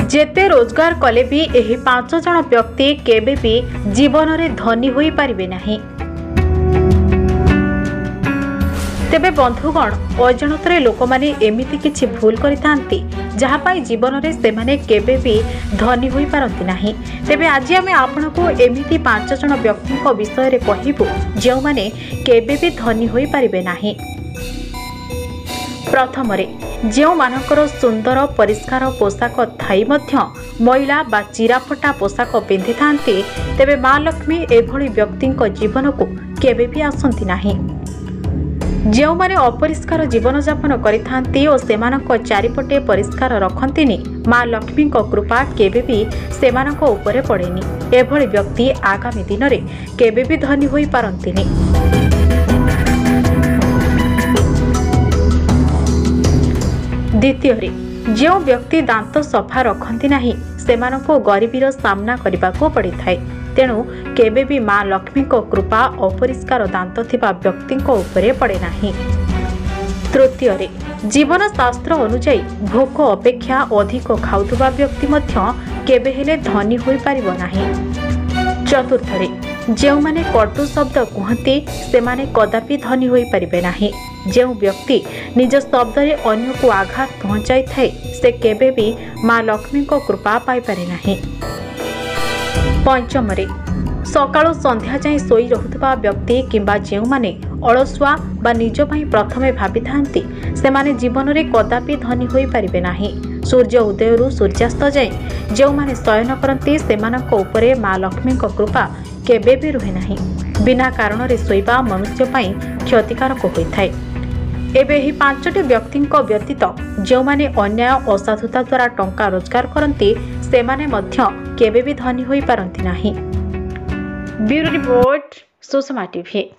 जेते रोजगार कले भी एही 5 जण व्यक्ति केबे भी जीवन रे धनी होई पारिबे नाही। तेबे बंधुगण, अजाणतरे लोक माने एमिति किछि भूल करिथांती जहा पाई जीवन रे से माने केबे भी धनी होई पारंती नाही। तेबे आज आमे आपनको एमिति 5 जण व्यक्तिक विषय रे कहिबु जेउ माने केबे भी धनी होई पारिबे नाही। प्रथम जो मानकर सुंदर परिष्कार पोशाक थाई मध्य महिला बा चिराफटा पोशाक पिंधि थांती, तेबे माँ लक्ष्मी एभली व्यक्ति जीवन को केबे भी आसंती नाही। जो माने अपरिष्कार जीवन यापन करिथांती और सेमानक चारिपटे परिष्कार रखंतिनी, माँ लक्ष्मी कृपा केबे भी सेमानक उपरे पड़ेनी। एभली व्यक्ति आगामी दिन रे केबे भी धनी होई पारंतिनी। द्वितीय, जो व्यक्ति दांत सफा रखती नहीं सेमानको गरीबीर सामना करने पड़ी थाए, तेणु केबे भी माँ लक्ष्मी कृपा अपरिष्कार दांत थिबा व्यक्ति उपरे पड़े नाही। तृतीय, जीवन शास्त्र अनुजाई भोक अपेक्षा अधिक खाउथुबा व्यक्ति मध्य केबे हेले धनी होई पारिबो नाही। चतुर्थ, जो माने कटु शब्द कहते से माने कदापि धनी होई पारिबे नाही। जो व्यक्ति निज शब्द रे अन्य को आघात पहुंचाई थाए से केबे भी माँ लक्ष्मी को कृपा पाई पारे नाही। पंचम, सकाळु संध्या जाए सोई रहुथबा व्यक्ति किंबा जेउ माने अलसुआ बा निज पई प्रथमे भाबी थांती से माने जीवन रे कदापि धनी होई पारिबे नाही। सूर्य उदय रु सूर्यास्त जाए जो माने शयन करती सेमानक उपरे माँ लक्ष्मी कृपा केबे भी रुहे नाही। बिना कारण रे सोइबा मनुष्य पई क्षतिकारक होइथाय। एबे ही 5टी व्यक्ति व्यतीत जो माने अन्याय असाधुता द्वारा टंका रोजगार करती सेमाने मध्य केबे भी धनी होई पारंती नाही। Bureau report, Sushma TV.